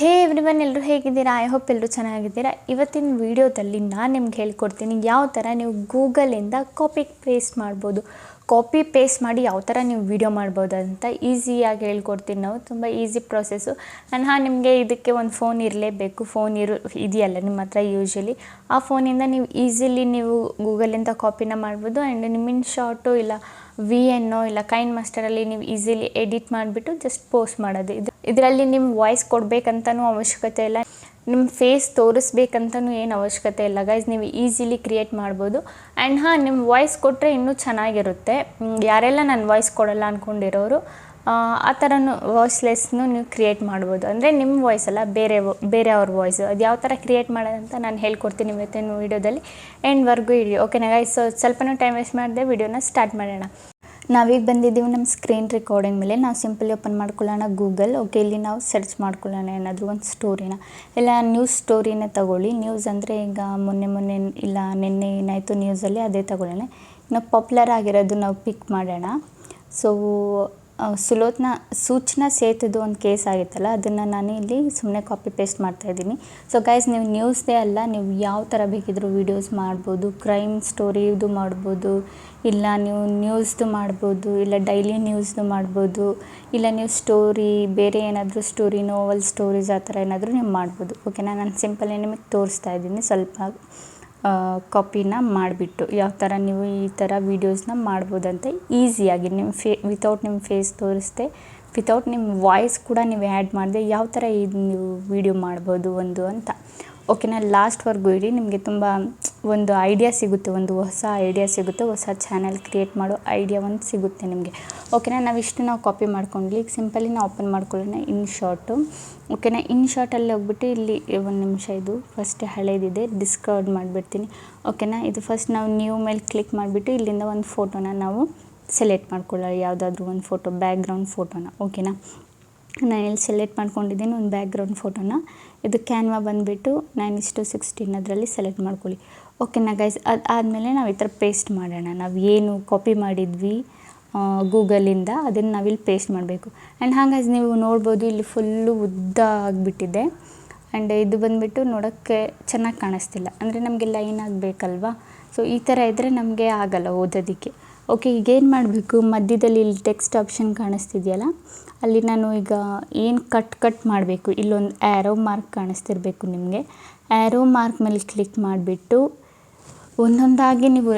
ಹೇ everyone, ಎಲ್ಲರೂ ಹೇಗಿದ್ದೀರಾ? I hope ಎಲ್ಲರೂ ಚೆನ್ನಾಗಿದ್ದೀರಾ. ಇವತ್ತಿನ ವಿಡಿಯೋದಲ್ಲಿ ನಾನು ನಿಮ್ಗೆ ಹೇಳ್ಕೊಡ್ತೀನಿ ಯಾವ ಥರ ನೀವು ಗೂಗಲಿಂದ ಕಾಪಿ ಪೇಸ್ಟ್ ಮಾಡಿ ಯಾವ ಥರ ನೀವು ವಿಡಿಯೋ ಮಾಡ್ಬೋದು ಅಂತ ಈಸಿಯಾಗಿ ಹೇಳ್ಕೊಡ್ತೀನಿ. ನಾವು ತುಂಬ ಈಸಿ ಪ್ರೊಸೆಸ್ಸು. ನಿಮಗೆ ಇದಕ್ಕೆ ಒಂದು ಫೋನ್ ಇರಲೇಬೇಕು. ಇದೆಯಲ್ಲ ನಿಮ್ಮ ಹತ್ರ ಯೂಶ್ವಲಿ, ಆ ಫೋನಿಂದ ನೀವು ಈಸಿಲಿ ನೀವು ಗೂಗಲಿಂದ ಕಾಪಿನ ಮಾಡ್ಬೋದು. ಆ್ಯಂಡ್ ನಿಮ್ಮಿನ ಶಾರ್ಟು ಇಲ್ಲ VN ಇಲ್ಲ ಕೈನ್ ಮಾಸ್ಟರಲ್ಲಿ ನೀವು ಈಸಿಲಿ ಎಡಿಟ್ ಮಾಡಿಬಿಟ್ಟು ಜಸ್ಟ್ ಪೋಸ್ಟ್ ಮಾಡೋದು. ಇದರಲ್ಲಿ ನಿಮ್ಮ ವಾಯ್ಸ್ ಕೊಡಬೇಕಂತನೂ ಅವಶ್ಯಕತೆ ಇಲ್ಲ, ನಿಮ್ಮ ಫೇಸ್ ತೋರಿಸ್ಬೇಕಂತನೂ ಏನು ಅವಶ್ಯಕತೆ ಇಲ್ಲ ಗೈಸ್. ನೀವು ಈಸಿಲಿ ಕ್ರಿಯೇಟ್ ಮಾಡ್ಬೋದು. ಆ್ಯಂಡ್ ನಿಮ್ಮ ವಾಯ್ಸ್ ಕೊಟ್ಟರೆ ಇನ್ನೂ ಚೆನ್ನಾಗಿರುತ್ತೆ. ಯಾರೆಲ್ಲ ನಾನು ವಾಯ್ಸ್ ಕೊಡಲ್ಲ ಅಂದ್ಕೊಂಡಿರೋರು ಆ ಥರನೂ ವಾಯ್ಸ್ಲೆಸ್ನು ನೀವು ಕ್ರಿಯೇಟ್ ಮಾಡ್ಬೋದು. ಅಂದರೆ ನಿಮ್ಮ ವಾಯ್ಸ್ ಅಲ್ಲ, ಬೇರೆಯವ್ರ ವಾಯ್ಸು. ಅದು ಯಾವ ಥರ ಕ್ರಿಯೇಟ್ ಮಾಡೋದಂತ ನಾನು ಹೇಳ್ಕೊಡ್ತೀನಿ ಇವತ್ತಿನ ವೀಡಿಯೋದಲ್ಲಿ. ಎಂಡ್ವರೆಗೂ ಇಡಿ, ಓಕೆನಾ ಗೈಸ್? ಸೊ ಸ್ವಲ್ಪನೂ ಟೈಮ್ ವೇಸ್ಟ್ ಮಾಡಿದೆ, ವಿಡಿಯೋನ ಸ್ಟಾರ್ಟ್ ಮಾಡೋಣ. ನಾವೀಗ ಬಂದಿದ್ದೀವಿ ನಮ್ಮ ಸ್ಕ್ರೀನ್ ರೆಕಾರ್ಡಿಂಗ್ ಮೇಲೆ. ನಾವು ಸಿಂಪಲಿ ಓಪನ್ ಮಾಡ್ಕೊಳ್ಳೋಣ ಗೂಗಲ್. ಓಕೆ, ಇಲ್ಲಿ ನಾವು ಸರ್ಚ್ ಮಾಡ್ಕೊಳ್ಳೋಣ ಏನಾದರೂ ಒಂದು ಸ್ಟೋರಿನ, ಇಲ್ಲ ನ್ಯೂಸ್ ಸ್ಟೋರಿನೇ ತಗೊಳ್ಳಿ. ನ್ಯೂಸ್ ಅಂದರೆ ಈಗ ಮೊನ್ನೆ ಇಲ್ಲ ನಿನ್ನೆ ಏನಾಯಿತು ನ್ಯೂಸಲ್ಲಿ ಅದೇ ತಗೊಳ್ಳೋಣ. ಇನ್ನು ಪಾಪ್ಯುಲರ್ ಆಗಿರೋದು ನಾವು ಪಿಕ್ ಮಾಡೋಣ. ಸೊ ಸೂಚನಾ ಸೇತುದು ಒಂದು ಕೇಸ್ ಆಗಿತ್ತಲ್ಲ, ಅದನ್ನು ನಾನು ಇಲ್ಲಿ ಸುಮ್ಮನೆ ಕಾಪಿ ಪೇಸ್ಟ್ ಮಾಡ್ತಾಯಿದ್ದೀನಿ. ಸೊ ಗೈಸ್, ನೀವು ನ್ಯೂಸ್ದೇ ಅಲ್ಲ, ನೀವು ಯಾವ ಥರ ಬೇಕಿದ್ರೂ ವೀಡಿಯೋಸ್ ಮಾಡ್ಬೋದು. ಕ್ರೈಮ್ ಸ್ಟೋರಿದು ಮಾಡ್ಬೋದು, ಇಲ್ಲ ನೀವು ನ್ಯೂಸ್ದು ಮಾಡ್ಬೋದು, ಇಲ್ಲ ಡೈಲಿ ನ್ಯೂಸ್ದು ಮಾಡ್ಬೋದು, ಇಲ್ಲ ನೀವು ಸ್ಟೋರಿ ಬೇರೆ ಏನಾದರೂ ಸ್ಟೋರಿ, ನೋವೆಲ್ ಸ್ಟೋರೀಸ್ ಆ ಥರ ಏನಾದರೂ ನೀವು ಮಾಡ್ಬೋದು. ಓಕೆನಾ? ನಾನು ಸಿಂಪಲ್ ನಿಮಗೆ ತೋರಿಸ್ತಾ ಇದ್ದೀನಿ ಸ್ವಲ್ಪ ಕಾಪಿನ ಮಾಡಿಬಿಟ್ಟು ಯಾವ ಥರ ನೀವು ಈ ಥರ ವೀಡಿಯೋಸ್ನ ಮಾಡ್ಬೋದಂತ ಈಸಿಯಾಗಿ. ನಿಮ್ಮ ವಿತೌಟ್ ನಿಮ್ಮ ಫೇಸ್ ತೋರಿಸ್ದೆ, ವಿತೌಟ್ ನಿಮ್ಮ ವಾಯ್ಸ್ ಕೂಡ ನೀವು ಆ್ಯಡ್ ಮಾಡಿದೆ ಯಾವ ಥರ ಇದು ನೀವು ವೀಡಿಯೋ ಮಾಡ್ಬೋದು ಒಂದು ಅಂತ. ಓಕೆನಾ? ಲಾಸ್ಟ್ವರೆಗೂ ಇಡಿ, ನಿಮಗೆ ತುಂಬ ಒಂದು ಐಡಿಯಾ ಸಿಗುತ್ತೆ, ಒಂದು ಹೊಸ ಐಡಿಯಾ ಸಿಗುತ್ತೆ, ಹೊಸ ಚಾನಲ್ ಕ್ರಿಯೇಟ್ ಮಾಡೋ ಐಡಿಯಾ ಒಂದು ಸಿಗುತ್ತೆ ನಿಮಗೆ. ಓಕೆನಾ? ನಾವು ಕಾಪಿ ಮಾಡ್ಕೊಂಡ್ಲಿ. ಈಗ ಸಿಂಪಲಿ ನಾವು ಓಪನ್ ಮಾಡ್ಕೊಳ್ಳೋಣ ಇನ್ ಶಾರ್ಟು. ಓಕೆನಾ? ಇನ್ ಶಾರ್ಟಲ್ಲಿ ಹೋಗ್ಬಿಟ್ಟು ಇಲ್ಲಿ ಒಂದು ನಿಮಿಷ, ಇದು ಫಸ್ಟ್ ಹಳೇದಿದೆ, ಡಿಸ್ಕಾರ್ಡ್ ಮಾಡಿಬಿಡ್ತೀನಿ. ಓಕೆನಾ? ಇದು ಫಸ್ಟ್ ನಾವು ನ್ಯೂ ಮೇಲೆ ಕ್ಲಿಕ್ ಮಾಡಿಬಿಟ್ಟು ಇಲ್ಲಿಂದ ಒಂದು ಫೋಟೋನ ನಾವು ಸೆಲೆಕ್ಟ್ ಮಾಡ್ಕೊಳ್ಳೋಣ, ಯಾವುದಾದ್ರೂ ಒಂದು ಫೋಟೋ, ಬ್ಯಾಕ್ಗ್ರೌಂಡ್ ಫೋಟೋನ. ಓಕೆನಾ? ನಾನು ಇಲ್ಲಿ ಸೆಲೆಕ್ಟ್ ಮಾಡ್ಕೊಂಡಿದ್ದೀನಿ ಒಂದು ಬ್ಯಾಕ್ಗ್ರೌಂಡ್ ಫೋಟೋನ. ಇದು ಕ್ಯಾನ್ವಾ ಬಂದುಬಿಟ್ಟು 9:16 ಅದರಲ್ಲಿ ಸೆಲೆಕ್ಟ್ ಮಾಡ್ಕೊಳ್ಳಿ. ಓಕೆನಾ ಗೈಸ್? ಅದಾದಮೇಲೆ ನಾವು ಈ ಥರ ಪೇಸ್ಟ್ ಮಾಡೋಣ. ನಾವು ಏನು ಕಾಪಿ ಮಾಡಿದ್ವಿ ಗೂಗಲಿಂದ ಅದನ್ನು ನಾವಿಲ್ಲಿ ಪೇಸ್ಟ್ ಮಾಡಬೇಕು. ಆ್ಯಂಡ್ ಹಾಗಾಗಿ ನೀವು ನೋಡ್ಬೋದು ಇಲ್ಲಿ ಫುಲ್ಲು ಉದ್ದ ಆಗಿಬಿಟ್ಟಿದೆ. ಆ್ಯಂಡ್ ಇದು ಬಂದುಬಿಟ್ಟು ನೋಡೋಕ್ಕೆ ಚೆನ್ನಾಗಿ ಕಾಣಿಸ್ತಿಲ್ಲ, ಅಂದರೆ ನಮಗೆ ಲೈನ್ ಆಗಬೇಕಲ್ವಾ. ಸೊ ಈ ಥರ ಇದ್ದರೆ ನಮಗೆ ಆಗಲ್ಲ ಓದೋದಕ್ಕೆ. ಓಕೆ, ಈಗೇನು ಮಾಡಬೇಕು, ಮಧ್ಯದಲ್ಲಿ ಇಲ್ಲಿ ಟೆಕ್ಸ್ಟ್ ಆಪ್ಷನ್ ಕಾಣಿಸ್ತಿದೆಯಲ್ಲ, ಅಲ್ಲಿ ನಾನು ಈಗ ಏನು ಕಟ್ ಮಾಡಬೇಕು, ಇಲ್ಲೊಂದು ಆ್ಯರೋ ಮಾರ್ಕ್ ಕಾಣಿಸ್ತಿರ್ಬೇಕು ನಿಮಗೆ. ಆ್ಯರೋ ಮಾರ್ಕ್ ಮೇಲೆ ಕ್ಲಿಕ್ ಮಾಡಿಬಿಟ್ಟು ಒಂದೊಂದಾಗಿ ನೀವು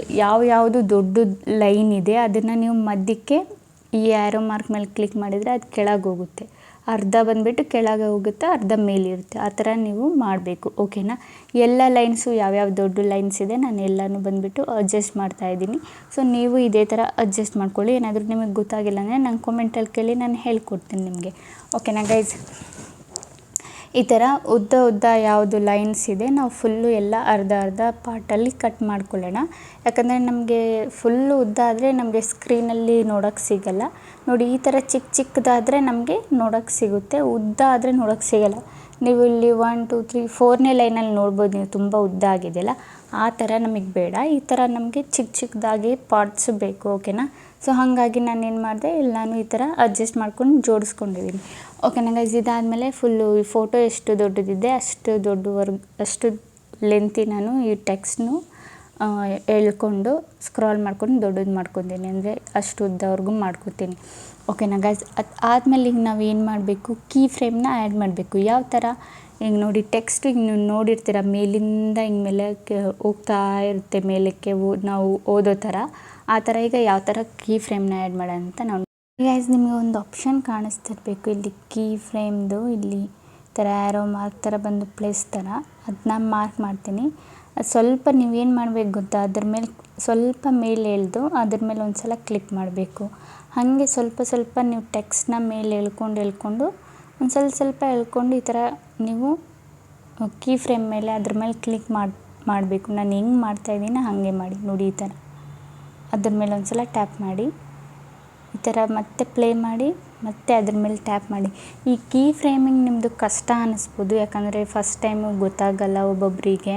ಯಾವುದು ದೊಡ್ಡ ಲೈನ್ ಇದೆ ಅದನ್ನು ನೀವು ಮಧ್ಯಕ್ಕೆ ಈ ಆ್ಯರೋ ಮಾರ್ಕ್ ಮೇಲೆ ಕ್ಲಿಕ್ ಮಾಡಿದರೆ ಅದು ಕೆಳಗೆ ಹೋಗುತ್ತೆ. ಅರ್ಧ ಬಂದುಬಿಟ್ಟು ಕೆಳಗೆ ಹೋಗುತ್ತೆ, ಅರ್ಧ ಮೇಲಿರುತ್ತೆ. ಆ ಥರ ನೀವು ಮಾಡಬೇಕು. ಓಕೆನಾ? ಎಲ್ಲ ಲೈನ್ಸು ಯಾವ್ಯಾವ ದೊಡ್ಡ ಲೈನ್ಸ್ ಇದೆ ನಾನು ಎಲ್ಲನೂ ಬಂದುಬಿಟ್ಟು ಅಡ್ಜಸ್ಟ್ ಮಾಡ್ತಾಯಿದ್ದೀನಿ. ಸೊ ನೀವು ಇದೇ ಥರ ಅಡ್ಜಸ್ಟ್ ಮಾಡ್ಕೊಳ್ಳಿ. ಏನಾದರೂ ನಿಮಗೆ ಗೊತ್ತಾಗಿಲ್ಲ ಅಂದರೆ ನಂಗೆ ಕಾಮೆಂಟಲ್ಲಿ ಕೇಳಿ ನಾನು ಹೇಳ್ಕೊಡ್ತೀನಿ ನಿಮಗೆ. ಓಕೆನಾ ಗೈಸ್? ಈ ಥರ ಉದ್ದ ಯಾವುದು ಲೈನ್ಸ್ ಇದೆ ನಾವು ಫುಲ್ಲು ಎಲ್ಲ ಅರ್ಧ ಪಾರ್ಟಲ್ಲಿ ಕಟ್ ಮಾಡ್ಕೊಳ್ಳೋಣ. ಯಾಕಂದರೆ ನಮಗೆ ಫುಲ್ಲು ಉದ್ದ ಆದರೆ ನಮಗೆ ಸ್ಕ್ರೀನಲ್ಲಿ ನೋಡೋಕ್ಕೆ ಸಿಗಲ್ಲ. ನೋಡಿ, ಈ ಥರ ಚಿಕ್ಕದಾದರೆ ನಮಗೆ ನೋಡೋಕ್ಕೆ ಸಿಗುತ್ತೆ, ಉದ್ದ ಆದರೆ ನೋಡೋಕ್ಕೆ ಸಿಗಲ್ಲ. ನೀವು ಇಲ್ಲಿ 1 2 3 4ನೇ ಲೈನಲ್ಲಿ ನೋಡ್ಬೋದು, ನೀವು ತುಂಬ ಉದ್ದ ಆಗಿದೆಯಲ್ಲ, ಆ ಥರ ನಮಗೆ ಬೇಡ. ಈ ಥರ ನಮಗೆ ಚಿಕ್ಕದಾಗಿ ಪಾರ್ಟ್ಸ್ ಬೇಕು. ಓಕೆನಾ? ಸೊ ಹಾಗಾಗಿ ನಾನೇನು ಮಾಡಿದೆ, ಎಲ್ಲನೂ ಈ ಥರ ಅಡ್ಜಸ್ಟ್ ಮಾಡ್ಕೊಂಡು ಜೋಡಿಸ್ಕೊಂಡಿದ್ದೀನಿ. ಓಕೆನಾ ಗೈಸ್? ಇದಾದಮೇಲೆ ಫುಲ್ಲು ಈ ಫೋಟೋ ಎಷ್ಟು ದೊಡ್ಡದಿದೆ ಅಷ್ಟು ಲೆಂತಿ ನಾನು ಈ ಟೆಕ್ಸ್ಟ್ನು ಎಳ್ಕೊಂಡು ಸ್ಕ್ರಾಲ್ ಮಾಡ್ಕೊಂಡು ದೊಡ್ಡದು ಮಾಡ್ಕೊತೀನಿ, ಅಂದರೆ ಅಷ್ಟು ಉದ್ದವರೆಗೂ ಮಾಡ್ಕೊತೀನಿ. ಓಕೆನಾ ಗೈಸ್? ಆದಮೇಲೆ ಈಗ ನಾವು ಏನು ಮಾಡಬೇಕು, ಕೀ ಫ್ರೇಮ್ನ ಆ್ಯಡ್ ಮಾಡಬೇಕು. ಯಾವ ಥರ, ಈಗ ನೋಡಿ ಟೆಕ್ಸ್ಟ್ ಈಗ ನೀವು ನೋಡಿರ್ತೀರ ಮೇಲಿಂದ ಹಿಂಗೆ ಮೇಲೆ ಹೋಗ್ತಾ ಇರುತ್ತೆ ಮೇಲಕ್ಕೆ, ನಾವು ಓದೋ ಥರ. ಆ ಥರ ಈಗ ಯಾವ ಥರ ಕೀ ಫ್ರೇಮ್ನ ಆ್ಯಡ್ ಮಾಡೋಣ ಅಂತ ನಾವು ಗೈಸ್, ನಿಮಗೆ ಒಂದು ಆಪ್ಷನ್ ಕಾಣಿಸ್ತಿರ್ಬೇಕು ಇಲ್ಲಿ ಕೀ ಫ್ರೇಮ್ದು, ಇಲ್ಲಿ ಥರ ಆ್ಯರೋ ಮಾರ್ಕ್ ಥರ ಬಂದು ಪ್ಲೇಸ್ ಥರ, ಅದನ್ನ ಮಾರ್ಕ್ ಮಾಡ್ತೀನಿ. ಅದು ಸ್ವಲ್ಪ ನೀವೇನು ಮಾಡಬೇಕು ಗೊತ್ತಾ, ಅದ್ರ ಮೇಲೆ ಸ್ವಲ್ಪ ಮೇಲೆ ಎಳೆದು ಅದ್ರ ಮೇಲೆ ಒಂದು ಸಲ ಕ್ಲಿಕ್ ಮಾಡಬೇಕು. ಹಾಗೆ ಸ್ವಲ್ಪ ನೀವು ಟೆಕ್ಸ್ಟ್ನ ಮೇಲೆ ಎಳ್ಕೊಂಡು ಒಂದು ಸ್ವಲ್ಪ ಎಳ್ಕೊಂಡು ಈ ಥರ ನೀವು ಕೀ ಫ್ರೇಮ್ ಮೇಲೆ ಅದ್ರ ಮೇಲೆ ಕ್ಲಿಕ್ ಮಾಡಬೇಕು. ನಾನು ಹೆಂಗೆ ಮಾಡ್ತಾಯಿದ್ದೀನಿ ಹಾಗೆ ಮಾಡಿ ನೋಡಿ. ಈ ಥರ ಅದ್ರ ಮೇಲೆ ಒಂದು ಸಲ ಟ್ಯಾಪ್ ಮಾಡಿ, ಈ ಥರ ಮತ್ತೆ ಪ್ಲೇ ಮಾಡಿ, ಮತ್ತೆ ಅದ್ರ ಮೇಲೆ ಟ್ಯಾಪ್ ಮಾಡಿ. ಈ ಕೀ ಫ್ರೇಮಿಂಗ್ ನಿಮ್ಮದು ಕಷ್ಟ ಅನ್ನಿಸ್ಬೋದು, ಯಾಕಂದರೆ ಫಸ್ಟ್ ಟೈಮು ಗೊತ್ತಾಗಲ್ಲ ಒಬ್ಬೊಬ್ಬರಿಗೆ.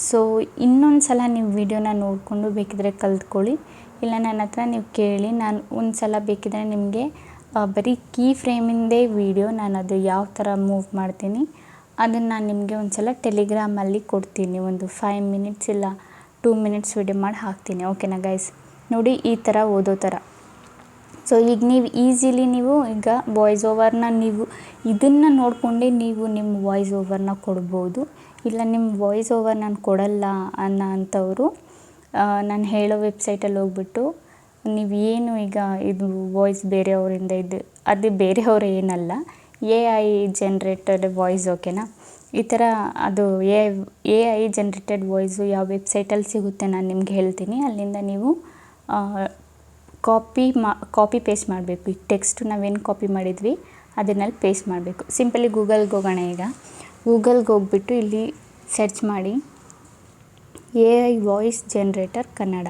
ಸೊ ಇನ್ನೊಂದು ಸಲ ನೀವು ವಿಡಿಯೋನ ನೋಡಿಕೊಂಡು ಬೇಕಿದ್ರೆ ಕಲ್ತ್ಕೊಳ್ಳಿ, ಇಲ್ಲ ನನ್ನ ಹತ್ರ ನೀವು ಕೇಳಿ. ನಾನು ಒಂದು ಸಲ ಬೇಕಿದ್ರೆ ನಿಮಗೆ ಬರೀ ಕೀ ಫ್ರೇಮಿಂದೇ ವೀಡಿಯೋ, ನಾನು ಅದು ಯಾವ ಥರ ಮೂವ್ ಮಾಡ್ತೀನಿ ಅದನ್ನು ನಾನು ನಿಮಗೆ ಒಂದು ಸಲ ಟೆಲಿಗ್ರಾಮಲ್ಲಿ ಕೊಡ್ತೀನಿ. ಒಂದು 5 ಮಿನಿಟ್ಸ್ ಇಲ್ಲ 2 ಮಿನಿಟ್ಸ್ ವೀಡಿಯೋ ಮಾಡಿ ಹಾಕ್ತೀನಿ. ಓಕೆನಾ ಗೈಸ್? ನೋಡಿ ಈ ಥರ ಓದೋ ಥರ. ಸೊ ಈಗ ನೀವು ಈಸಿಲಿ ನೀವು ಈಗ ವಾಯ್ಸ್ ಓವರ್ನ ನೀವು ಇದನ್ನು ನೋಡಿಕೊಂಡೇ ನೀವು ನಿಮ್ಮ ವಾಯ್ಸ್ ಓವರ್ನ ಕೊಡ್ಬೋದು. ಇಲ್ಲ ನಿಮ್ಮ ವಾಯ್ಸ್ ಓವರ್ ನಾನು ಕೊಡಲ್ಲ ಅಂಥವರು ನಾನು ಹೇಳೋ ವೆಬ್ಸೈಟಲ್ಲಿ ಹೋಗ್ಬಿಟ್ಟು ನೀವು ಏನು ಈಗ ಇದು ವಾಯ್ಸ್ ಬೇರೆಯವರಿಂದ ಅದು ಬೇರೆಯವರು ಏನಲ್ಲ, AI ಜನ್ರೇಟೆಡ್ ವಾಯ್ಸ್. ಓಕೆನಾ? ಈ ಥರ ಅದು AI ಜನ್ರೇಟೆಡ್ ವಾಯ್ಸು ಯಾವ ವೆಬ್ಸೈಟಲ್ಲಿ ಸಿಗುತ್ತೆ ನಾನು ನಿಮ್ಗೆ ಹೇಳ್ತೀನಿ. ಅಲ್ಲಿಂದ ನೀವು ಕಾಪಿ ಪೇಸ್ಟ್ ಮಾಡಬೇಕು. ಈ ಟೆಕ್ಸ್ಟು ನಾವೇನು ಕಾಪಿ ಮಾಡಿದ್ವಿ ಅದನ್ನಲ್ಲಿ ಪೇಸ್ಟ್ ಮಾಡಬೇಕು. ಸಿಂಪಲಿ ಗೂಗಲ್ಗೆ ಹೋಗೋಣ. ಈಗ ಗೂಗಲ್ಗೆ ಹೋಗ್ಬಿಟ್ಟು ಇಲ್ಲಿ ಸರ್ಚ್ ಮಾಡಿ AI ವಾಯ್ಸ್ ಜನ್ರೇಟರ್ ಕನ್ನಡ.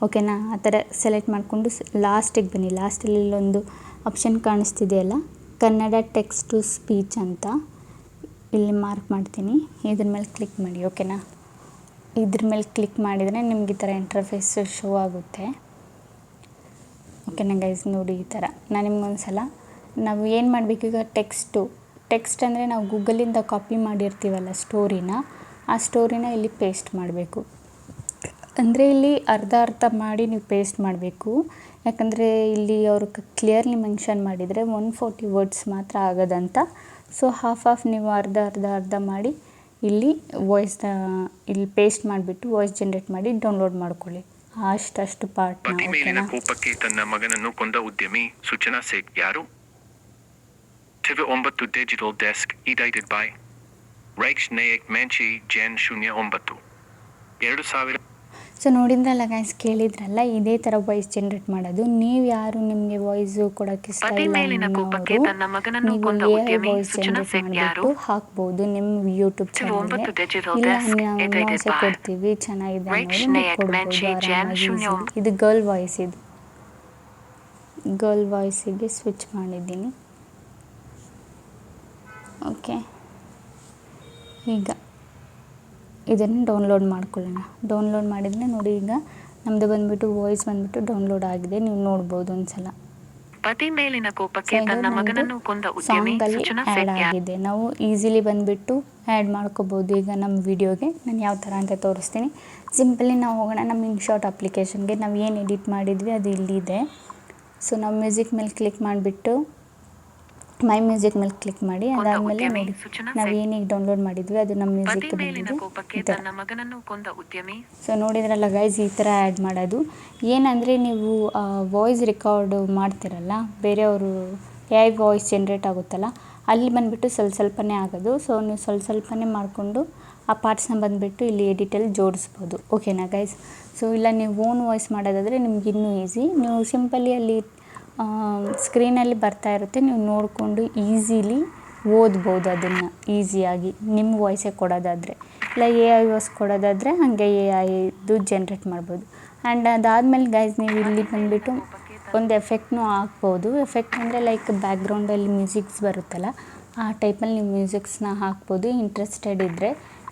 ಓಕೆನಾ? ಆ ಥರ ಸೆಲೆಕ್ಟ್ ಮಾಡಿಕೊಂಡು ಲಾಸ್ಟಿಗೆ ಬನ್ನಿ. ಲಾಸ್ಟಲ್ಲಿ ಇಲ್ಲೊಂದು ಆಪ್ಷನ್ ಕಾಣಿಸ್ತಿದೆಯಲ್ಲ, ಕನ್ನಡ ಟೆಕ್ಸ್ಟ್ ಟು ಸ್ಪೀಚ್ ಅಂತ, ಇಲ್ಲಿ ಮಾರ್ಕ್ ಮಾಡ್ತೀನಿ. ಇದ್ರ ಮೇಲೆ ಕ್ಲಿಕ್ ಮಾಡಿ. ಓಕೆನಾ? ಇದ್ರ ಮೇಲೆ ಕ್ಲಿಕ್ ಮಾಡಿದರೆ ನಿಮ್ಗೆ ಈ ಥರ ಇಂಟರ್ಫೇಸ್ ಶೋ ಆಗುತ್ತೆ. ಓಕೆನಾ ಗೈಸ್? ನೋಡಿ ಈ ಥರ ನಾನು ನಿಮ್ಗೊಂದು ಸಲ ನಾವು ಏನು ಮಾಡಬೇಕು ಈಗ ಟೆಕ್ಸ್ಟ್ ಅಂದರೆ ನಾವು ಗೂಗಲಿಂದ ಕಾಪಿ ಮಾಡಿರ್ತೀವಲ್ಲ ಸ್ಟೋರಿನ, ಆ ಸ್ಟೋರಿನ ಇಲ್ಲಿ ಪೇಸ್ಟ್ ಮಾಡಬೇಕು. ಅಂದರೆ ಇಲ್ಲಿ ಅರ್ಧ ಮಾಡಿ ನೀವು ಪೇಸ್ಟ್ ಮಾಡಬೇಕು. ಯಾಕಂದರೆ ಇಲ್ಲಿ ಅವರು ಕ್ಲಿಯರ್ಲಿ ಮೆನ್ಷನ್ ಮಾಡಿದರೆ 140 ವರ್ಡ್ಸ್ ಮಾತ್ರ ಆಗೋದಂತ. ಸೊ ಹಾಫ್ ನೀವು ಅರ್ಧ ಮಾಡಿ ಇಲ್ಲಿ ವಾಯ್ಸ್ನ ಇಲ್ಲಿ ಪೇಸ್ಟ್ ಮಾಡಿಬಿಟ್ಟು ವಾಯ್ಸ್ ಜನ್ರೇಟ್ ಮಾಡಿ ಡೌನ್ಲೋಡ್ ಮಾಡ್ಕೊಳ್ಳಿ. ಅಷ್ಟು ಪಾರ್ಟ್ನ. ಪತಿ ಮೇಲಿನ ಕೋಪಕ್ಕೆ ತನ್ನ ಮಗನನ್ನು ಕೊಂದ ಉದ್ಯಮಿ ಸೂಚನಾ ಸೇಠ್ ಯಾರು? TV9 digital desk edited by ರೈಕ್ಸ್ ನಾಯಕ್ ಮ್ಯಾನ್ಚಿ ಜನ್ 09 2000. ಸೊ ನೋಡಿದ್ರಲ್ಲ ಗೈಸ್, ಕೇಳಿದ್ರಲ್ಲ, ಇದೇ ಥರ ವಾಯ್ಸ್ ಜನ್ರೇಟ್ ಮಾಡೋದು. ನೀವು ಯಾರು ನಿಮಗೆ ವಾಯ್ಸು ಕೊಡೋಕ್ಕೆ ಇಷ್ಟ ಇಲ್ಲ ನೀವು AI ವಾಯ್ಸ್ ಜನ್ರೇಟ್ ಮಾಡಿಬಿಟ್ಟು ಹಾಕ್ಬೋದು ನಿಮ್ಮ ಯೂಟ್ಯೂಬ್ ಚಾನಲ್ಗೆ. ಇಲ್ಲ ನಾವು ವಾಯ್ಸೇ ಕೊಡ್ತೀವಿ ಚೆನ್ನಾಗಿದೆ ಅನ್ನೋರು ಕೊಡ್ಬೋದು ಆರಾಮಾಗಿ. ಇದು ಗರ್ಲ್ ವಾಯ್ಸ್, ಇದು ಗರ್ಲ್ ವಾಯ್ಸಿಗೆ ಸ್ವಿಚ್ ಮಾಡಿದ್ದೀನಿ. ಓಕೆ, ಈಗ ಇದನ್ನು ಡೌನ್ಲೋಡ್ ಮಾಡ್ಕೊಳ್ಳೋಣ. ಡೌನ್ಲೋಡ್ ಮಾಡಿದರೆ ನೋಡಿ, ಈಗ ನಮ್ಮದು ಬಂದುಬಿಟ್ಟು ವಾಯ್ಸ್ ಬಂದುಬಿಟ್ಟು ಡೌನ್ಲೋಡ್ ಆಗಿದೆ. ನೀವು ನೋಡ್ಬೋದು ಒಂದ್ಸಲ. ಪತಿ ಮೇಲಿನ ಕೋಪಕ್ಕೆ ತನ್ನ ಮಗನನ್ನು ಕೊಂದ ಉದ್ಯಮಿ ಸೂಚನಾ ಸೇಠ್ ಆಗಿದೆ. ನಾವು ಈಸಿಲಿ ಬಂದುಬಿಟ್ಟು ಆ್ಯಡ್ ಮಾಡ್ಕೋಬೋದು. ಈಗ ನಮ್ಮ ವಿಡಿಯೋಗೆ ನಾನು ಯಾವ ಥರ ಅಂತ ತೋರಿಸ್ತೀನಿ. ಸಿಂಪಲಿ ನಾವು ಹೋಗೋಣ ನಮ್ಮ ಇನ್ಶಾಟ್ ಅಪ್ಲಿಕೇಶನ್ಗೆ. ನಾವು ಏನು ಎಡಿಟ್ ಮಾಡಿದ್ವಿ ಅದು ಇಲ್ಲಿದೆ. ಸೊ ನಾವು ಮ್ಯೂಸಿಕ್ ಮೇಲೆ ಕ್ಲಿಕ್ ಮಾಡಿಬಿಟ್ಟು ಮೈ ಮ್ಯೂಸಿಕ್ ಮೇಲೆ ಕ್ಲಿಕ್ ಮಾಡಿ, ಅದಾದಮೇಲೆ ನೋಡಿ ನಾವು ಏನೀಗ ಡೌನ್ಲೋಡ್ ಮಾಡಿದ್ವಿ ಅದು ನಮ್ಮ ಮ್ಯೂಸಿಕ್ ಬಂದಿದೆ. ಸೊ ನೋಡಿದ್ರಲ್ಲ ಗೈಸ್, ಈ ಥರ ಆ್ಯಡ್ ಮಾಡೋದು. ಏನಂದರೆ ನೀವು ವಾಯ್ಸ್ ರೆಕಾರ್ಡ್ ಮಾಡ್ತಿರಲ್ಲ, ಬೇರೆಯವರು AI ವಾಯ್ಸ್ ಜನ್ರೇಟ್ ಆಗುತ್ತಲ್ಲ, ಅಲ್ಲಿ ಬಂದುಬಿಟ್ಟು ಸ್ವಲ್ಪನೇ ಆಗೋದು. ಸೊ ನೀವು ಸ್ವಲ್ಪನೇ ಮಾಡಿಕೊಂಡು ಆ ಪಾರ್ಟ್ಸ್ನ ಬಂದುಬಿಟ್ಟು ಇಲ್ಲಿ ಎಡಿಟಲ್ಲಿ ಜೋಡಿಸ್ಬೋದು. ಓಕೆನಾ ಗೈಸ್? ಸೊ ಇಲ್ಲ ನೀವು ಓನ್ ವಾಯ್ಸ್ ಮಾಡೋದಾದರೆ ನಿಮ್ಗೆ ಇನ್ನೂ ಈಸಿ. ನೀವು ಸಿಂಪಲಿ ಅಲ್ಲಿ ಸ್ಕ್ರೀನಲ್ಲಿ ಬರ್ತಾ ಇರುತ್ತೆ, ನೀವು ನೋಡಿಕೊಂಡು ಈಸಿಲಿ ಓದ್ಬೋದು ಅದನ್ನು ಈಸಿಯಾಗಿ. ನಿಮ್ಮ ವಾಯ್ಸೇ ಕೊಡೋದಾದರೆ, ಇಲ್ಲ AI ವಾಯ್ಸ್ ಕೊಡೋದಾದರೆ ಹಾಗೆ AIದು ಜನ್ರೇಟ್ ಮಾಡ್ಬೋದು. ಆ್ಯಂಡ್ ಅದಾದಮೇಲೆ ಗೈಸ್ ನೀವು ಇಲ್ಲಿ ಬಂದುಬಿಟ್ಟು ಒಂದು ಎಫೆಕ್ಟ್ನೂ ಹಾಕ್ಬೋದು. ಎಫೆಕ್ಟ್ ಅಂದರೆ ಲೈಕ್ ಬ್ಯಾಕ್ಗ್ರೌಂಡಲ್ಲಿ ಮ್ಯೂಸಿಕ್ಸ್ ಬರುತ್ತಲ್ಲ, ಆ ಟೈಪಲ್ಲಿ ನೀವು ಮ್ಯೂಸಿಕ್ಸ್ನ ಹಾಕ್ಬೋದು ಇಂಟ್ರೆಸ್ಟೆಡ್ ಇದ್ದರೆ.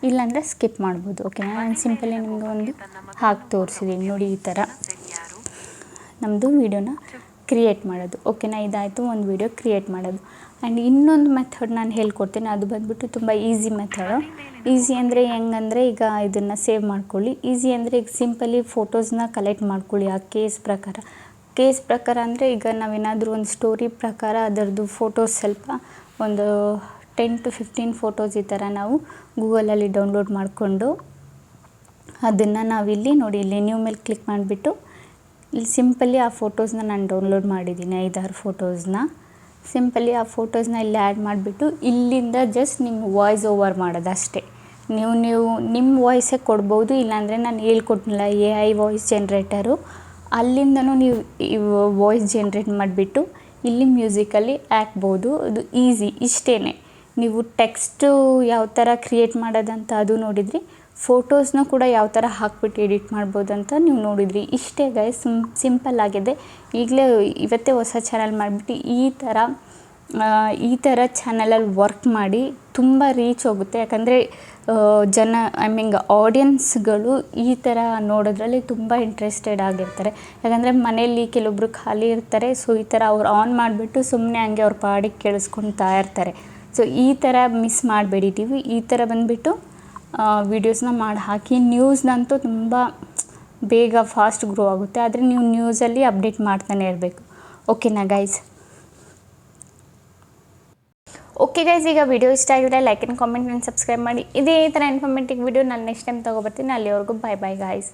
ಇಲ್ಲಾಂದರೆ ಸ್ಕಿಪ್ ಮಾಡ್ಬೋದು. ಓಕೆನಾ? ನಾನು ಸಿಂಪಲಿ ನಿಮಗೆ ಒಂದು ಹಾಕಿ ತೋರಿಸಿದ್ದೀನಿ ನೋಡಿ, ಈ ಥರ ನಮ್ಮದು ವೀಡಿಯೋನ ಕ್ರಿಯೇಟ್ ಮಾಡೋದು. ಓಕೆನಾ? ಇದಾಯಿತು ಒಂದು ವೀಡಿಯೋ ಕ್ರಿಯೇಟ್ ಮಾಡೋದು. ಆ್ಯಂಡ್ ಇನ್ನೊಂದು ಮೆಥಡ್ ನಾನು ಹೇಳ್ಕೊಡ್ತೀನಿ, ಅದು ಬಂದುಬಿಟ್ಟು ತುಂಬ ಈಸಿ ಮೆಥಡು. ಈಸಿ ಅಂದರೆ ಹೆಂಗಂದರೆ, ಈಗ ಇದನ್ನು ಸೇವ್ ಮಾಡ್ಕೊಳ್ಳಿ. ಈಸಿ ಅಂದರೆ ಈಗ ಸಿಂಪಲಿ ಫೋಟೋಸ್ನ ಕಲೆಕ್ಟ್ ಮಾಡ್ಕೊಳ್ಳಿ ಆ ಕೇಸ್ ಪ್ರಕಾರ ಅಂದರೆ ಈಗ ನಾವೇನಾದರೂ ಒಂದು ಸ್ಟೋರಿ ಪ್ರಕಾರ ಅದರದ್ದು ಫೋಟೋಸ್ ಸ್ವಲ್ಪ ಒಂದು 10 to 15 ಫೋಟೋಸ್ ಈ ಥರ ನಾವು ಗೂಗಲಲ್ಲಿ ಡೌನ್ಲೋಡ್ ಮಾಡಿಕೊಂಡು ಅದನ್ನು ನಾವಿಲ್ಲಿ ನೋಡಿ, ಇಲ್ಲಿ ನ್ಯೂ ಮೇಲೆ ಕ್ಲಿಕ್ ಮಾಡಿಬಿಟ್ಟು ಇಲ್ಲಿ ಸಿಂಪಲಿ ಆ ಫೋಟೋಸ್ನ ನಾನು ಡೌನ್ಲೋಡ್ ಮಾಡಿದ್ದೀನಿ, 5-6 ಫೋಟೋಸ್ನ. ಸಿಂಪಲಿ ಆ ಫೋಟೋಸ್ನ ಇಲ್ಲಿ ಆ್ಯಡ್ ಮಾಡಿಬಿಟ್ಟು ಇಲ್ಲಿಂದ ಜಸ್ಟ್ ನಿಮ್ಮ ವಾಯ್ಸ್ ಓವರ್ ಮಾಡೋದು ಅಷ್ಟೇ. ನೀವು ನಿಮ್ಮ ವಾಯ್ಸೇ ಕೊಡ್ಬೋದು. ಇಲ್ಲಾಂದರೆ ನಾನು ಹೇಳ್ಕೊಟ್ಟಿಲ್ಲ AI ವಾಯ್ಸ್ ಜನ್ರೇಟರು, ಅಲ್ಲಿಂದನೂ ನೀವು ವಾಯ್ಸ್ ಜನ್ರೇಟ್ ಮಾಡಿಬಿಟ್ಟು ಇಲ್ಲಿ ಮ್ಯೂಸಿಕಲ್ಲಿ ಹಾಕ್ಬೋದು. ಅದು ಈಸಿ, ಇಷ್ಟೇ. ನೀವು ಟೆಕ್ಸ್ಟು ಯಾವ ಥರ ಕ್ರಿಯೇಟ್ ಮಾಡೋದಂತ ಅದು ನೋಡಿದ್ರಿ, ಫೋಟೋಸ್ನೂ ಕೂಡ ಯಾವ ಥರ ಹಾಕ್ಬಿಟ್ಟು ಎಡಿಟ್ ಮಾಡ್ಬೋದು ಅಂತ ನೀವು ನೋಡಿದ್ರಿ. ಇಷ್ಟೇ ಗೈಸ್, ಸಿಂಪಲ್ ಆಗಿದೆ. ಇವತ್ತೇ ಹೊಸ ಚಾನಲ್ ಮಾಡಿಬಿಟ್ಟು ಈ ಥರ ಈ ಥರ ಚಾನಲಲ್ಲಿ ವರ್ಕ್ ಮಾಡಿ ತುಂಬ ರೀಚ್ ಹೋಗುತ್ತೆ. ಯಾಕಂದರೆ ಜನ ಆಡಿಯನ್ಸ್ಗಳು ಈ ಥರ ನೋಡೋದ್ರಲ್ಲಿ ತುಂಬ ಇಂಟ್ರೆಸ್ಟೆಡ್ ಆಗಿರ್ತಾರೆ. ಯಾಕಂದರೆ ಮನೆಯಲ್ಲಿ ಕೆಲವೊಬ್ಬರು ಖಾಲಿ ಇರ್ತಾರೆ. ಸೊ ಈ ಥರ ಅವ್ರು ಆನ್ ಮಾಡಿಬಿಟ್ಟು ಸುಮ್ಮನೆ ಹಂಗೆ ಅವ್ರ ಪಾಡಿಗೆ ಕೇಳಿಸ್ಕೊಳ್ತಾ ಇರ್ತಾರೆ. ಸೊ ಈ ಥರ ಮಿಸ್ ಮಾಡಬೇಡಿ ನೀವು. ಈ ಥರ ಬಂದುಬಿಟ್ಟು ವೀಡಿಯೋಸ್ನ ಮಾಡಿ ಹಾಕಿ. ನ್ಯೂಸ್ನಂತೂ ತುಂಬ ಬೇಗ ಫಾಸ್ಟ್ ಗ್ರೋ ಆಗುತ್ತೆ. ಆದರೆ ನೀವು ನ್ಯೂಸಲ್ಲಿ ಅಪ್ಡೇಟ್ ಮಾಡ್ತಾನೆ ಇರಬೇಕು. ಓಕೆನಾ ಗೈಸ್? ಓಕೆ ಗೈಸ್, ಈಗ ವಿಡಿಯೋ ಇಷ್ಟ ಆಗಿದ್ರೆ like and comment and subscribe ಮಾಡಿ. ಇದೇ ಥರ ಇನ್ಫಾರ್ಮೇಟಿವ್ ವಿಡಿಯೋ ನಾನು ನೆಕ್ಸ್ಟ್ ಟೈಮ್ ತೊಗೊಬರ್ತೀನಿ. ಅಲ್ಲಿವರೆಗೂ ಬಾಯ್ ಬಾಯ್ ಗೈಸ್.